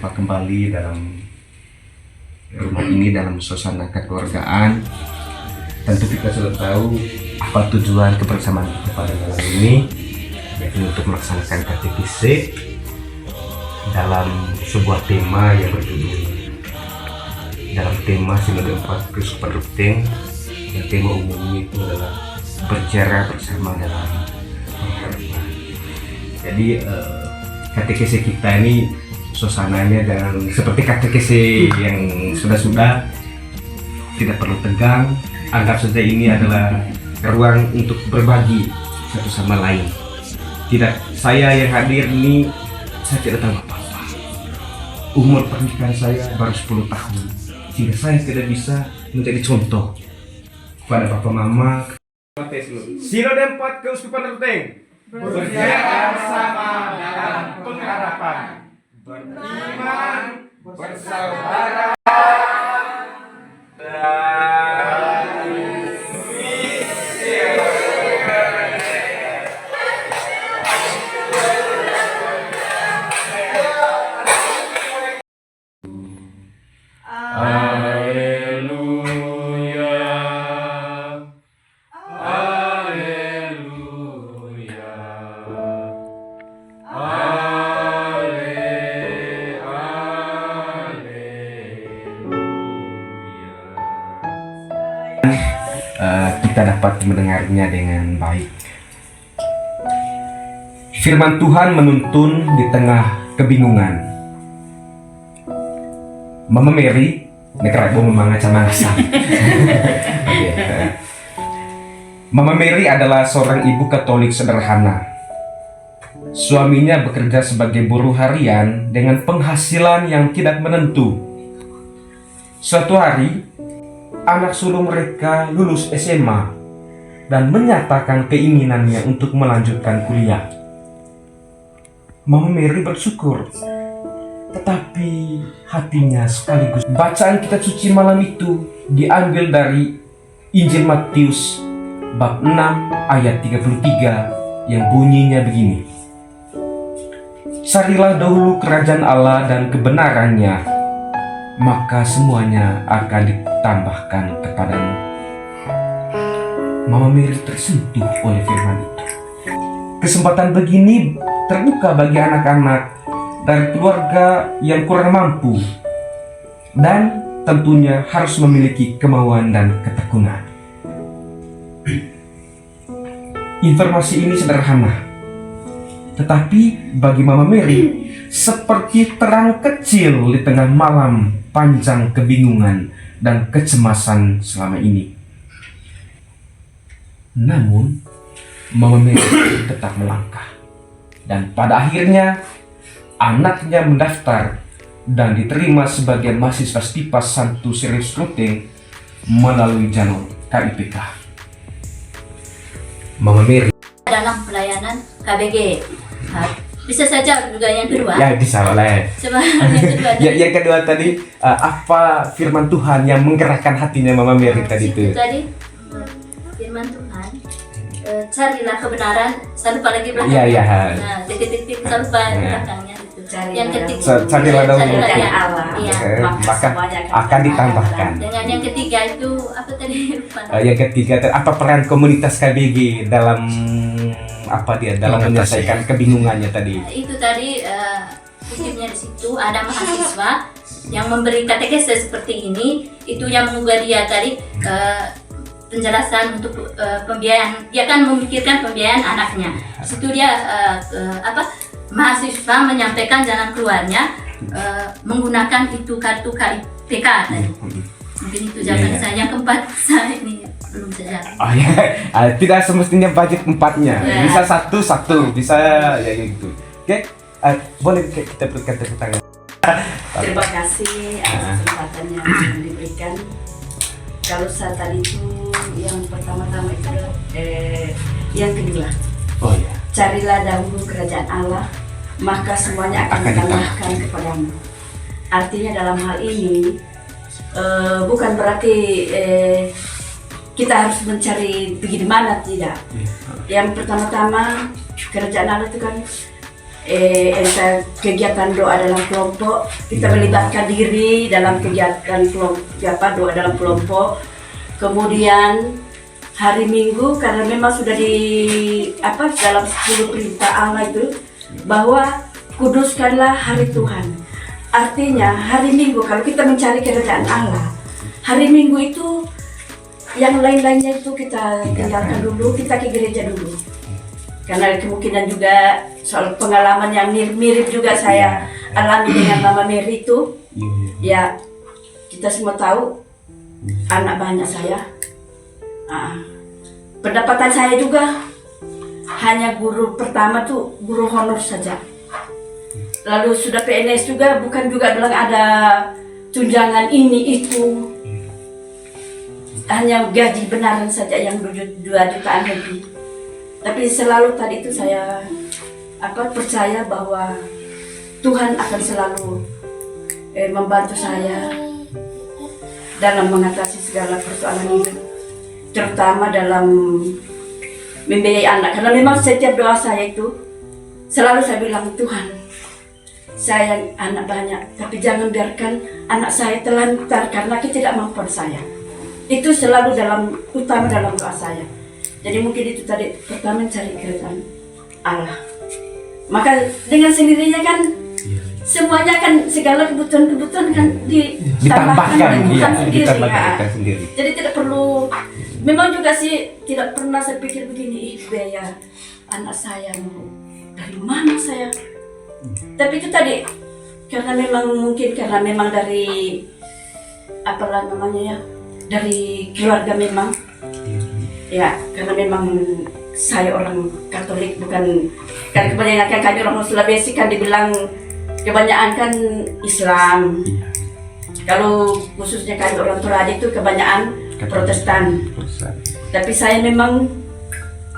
berjumpa kembali dalam rumah ini dalam suasana kekeluargaan. Tentu kita sudah tahu apa tujuan kebersamaan kita pada malam ini, yaitu untuk melaksanakan KTPC dalam sebuah tema yang berjudul dalam tema Sinode 4 Keuskupan Ruteng, yang tema umumnya itu adalah berjarak bersama dalam pengharapan. Jadi KTKC kita ini suasananya dan seperti KTKC yang sudah-sudah, tidak perlu tegang. Anggap saja ini adalah ruang untuk berbagi satu sama lain. Tidak, saya yang hadir ini saya tidak tahu apa-apa. Umur pernikahan saya baru 10 tahun, sehingga saya tidak bisa menjadi contoh kepada papa mama. Sinode 4 Keuskupan Ruteng, berjarak bersama dalam pengharapan, beriman, bersaudara, kita dapat mendengarnya dengan baik. Firman Tuhan menuntun di tengah kebingungan. Mama Mary, nekerak bom mangasa. Mama Mary adalah seorang ibu Katolik sederhana. Suaminya bekerja sebagai buruh harian dengan penghasilan yang tidak menentu. Suatu hari, anak sulung mereka lulus SMA dan menyatakan keinginannya untuk melanjutkan kuliah. Mama Mary bersyukur, tetapi hatinya sekaligus. Bacaan kitab suci malam itu diambil dari Injil Matius bab 6 ayat 33 yang bunyinya begini. Carilah dahulu kerajaan Allah dan kebenarannya, maka semuanya akan ditambahkan kepadamu. Mama Mary tersentuh oleh firman itu. Kesempatan begini terbuka bagi anak-anak dari keluarga yang kurang mampu dan tentunya harus memiliki kemauan dan ketekunan. Informasi ini sederhana, tetapi bagi Mama Mary seperti terang kecil di tengah malam panjang kebingungan dan kecemasan selama ini. Namun, Mama Mary tetap melangkah, dan pada akhirnya anaknya mendaftar dan diterima sebagai mahasiswa STIPA Santo Sirius Ruteng melalui jalur KIPK. Mama Mary dalam pelayanan KBG. Bisa saja juga yang kedua. Ya, bisa boleh. Coba yang kedua. Yang kedua tadi, apa firman Tuhan yang menggerakkan hatinya Mama Mary tadi itu? Tadi firman Tuhan, carilah kebenaran, saya lupa lagi belakangnya. Iya. Nah, titik-titik saya lupa belakangnya itu. Yang ketiga, Carilah dahulu kerajaan Allah. Iya. Maka akan ditambahkan. Dengan yang ketiga itu apa tadi? Lupa. Yang ketiga, apa peran komunitas KBG dalam dalam menyelesaikan kebingungannya tadi? Itu tadi kutipnya di situ ada mahasiswa yang memberi katekese seperti ini, itu yang mengubah dia tadi penjelasan untuk pembiayaan. Dia kan memikirkan pembiayaan anaknya. Di situ dia mahasiswa menyampaikan jalan keluarnya menggunakan itu kartu KIPK tadi. Mungkin itu jawaban saya. Yang keempat saya ini belum saja. Oh ya, tidak semestinya budget 4-nya. Bisa satu, bisa ya gitu. Oke, boleh kita berikan tepuk tangan. Terima kasih atas kesempatan yang diberikan. Kalau saya tadi itu yang pertama-tama itu yang kedua. Oh ya. Carilah dahulu kerajaan Allah, maka semuanya akan ditambahkan kepadamu. Artinya dalam hal ini bukan berarti kita harus mencari bagaimana, tidak. Yang pertama-tama kerajaan Allah itu kan entah kegiatan doa dalam kelompok, kita melibatkan diri dalam kegiatan doa dalam kelompok. Kemudian hari Minggu, karena memang sudah dalam 10 perintah Allah itu bahwa kuduskanlah hari Tuhan. Artinya hari Minggu kalau kita mencari kerajaan Allah, hari Minggu itu yang lain-lainnya itu kita tinggalkan dulu, kita ke gereja dulu. Karena kemungkinan juga soal pengalaman yang mirip juga saya alami dengan Mama Mary itu. Ya, kita semua tahu anak banyak saya. Pendapatan saya juga hanya guru pertama tuh guru honor saja. Lalu sudah PNS juga, bukan juga bilang ada tunjangan ini itu. Hanya gaji benaran saja yang 2 jutaan lebih. Tapi selalu tadi itu saya percaya bahwa Tuhan akan selalu membantu saya dalam mengatasi segala persoalan hidup, terutama dalam membiayai anak. Karena memang setiap doa saya itu selalu saya bilang, Tuhan, saya anak banyak, tapi jangan biarkan anak saya terlantar karena ketidakmampuan saya. Itu selalu utama dalam doa saya. Jadi mungkin itu tadi pertama cari kerajaan Allah. Maka dengan sendirinya kan semuanya kan segala kebutuhan kan ditambahkan sendiri. Jadi tidak perlu. Memang juga sih tidak pernah saya pikir begini, biaya anak saya dari mana saya. Tapi itu tadi karena memang dari dari keluarga memang. Ya, karena memang saya orang Katolik, bukan kan kebanyakan kami orang Sulawesi kan dibilang kebanyakan kan Islam. Kalau khususnya kami orang Toraja itu kebanyakan Protestan. Tapi saya memang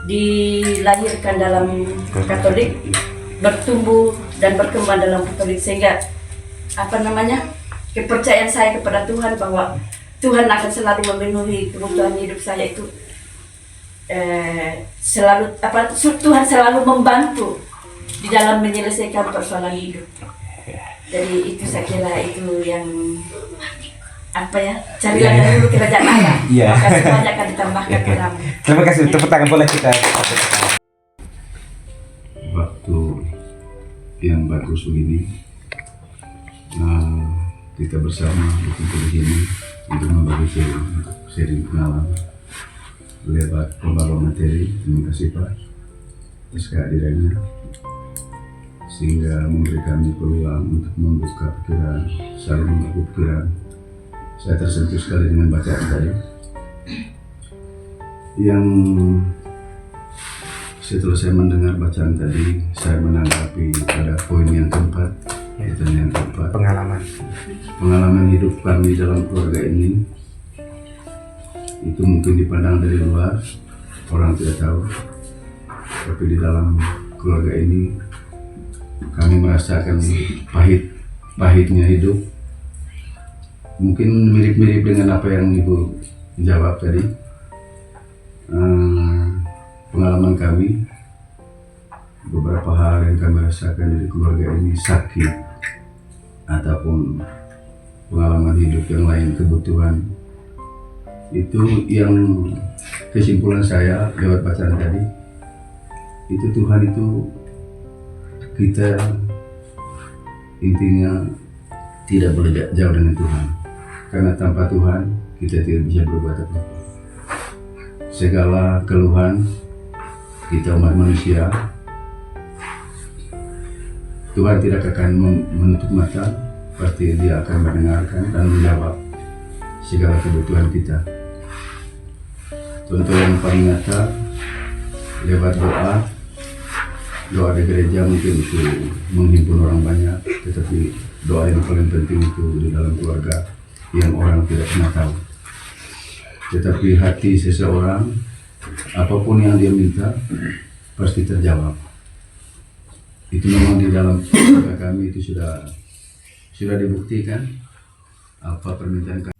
dilahirkan dalam Katolik, bertumbuh dan berkembang dalam Katolik, sehingga kepercayaan saya kepada Tuhan bahwa Tuhan akan selalu memenuhi kebutuhan hidup saya itu. Tuhan selalu membantu di dalam menyelesaikan persoalan hidup. Jadi itu saya kira itu yang carilah dulu kerajaan Allah. Maka semuanya akan ditambahkan kepadamu. Terima kasih, tepuk tangan boleh kita. Waktu yang bagus begini, kita bersama berkumpul di sini untuk membagi sharing pengalaman lewat pembawa materi. Terima kasih Pak atas kehadirannya, sehingga memberi kami peluang untuk membuka pikiran, saling membuka pikiran. Saya tersentuh sekali dengan bacaan tadi, yang setelah saya mendengar bacaan tadi, saya menanggapi pada poin yang keempat, pengalaman hidup kami dalam keluarga ini. Itu mungkin dipandang dari luar, orang tidak tahu, tapi di dalam keluarga ini kami merasakan pahitnya hidup. Mungkin mirip-mirip dengan apa yang Ibu jawab tadi. Pengalaman kami, beberapa hal yang kami rasakan dari keluarga ini, sakit ataupun pengalaman hidup yang lain, kebutuhan. Itu yang kesimpulan saya lewat bacaan tadi, itu Tuhan itu kita intinya tidak boleh jauh dengan Tuhan, karena tanpa Tuhan kita tidak bisa berbuat apa-apa. Segala keluhan kita umat manusia, Tuhan tidak akan menutup mata, pasti Dia akan mendengarkan dan menjawab segala kebutuhan kita. Contoh yang paling nyata lewat doa di gereja, mungkin itu menghimpun orang banyak, tetapi doa yang paling penting itu di dalam keluarga yang orang tidak pernah tahu. Tetapi hati seseorang, apapun yang dia minta pasti terjawab. Itu memang di dalam keluarga kami itu sudah dibuktikan. Apa permintaan kami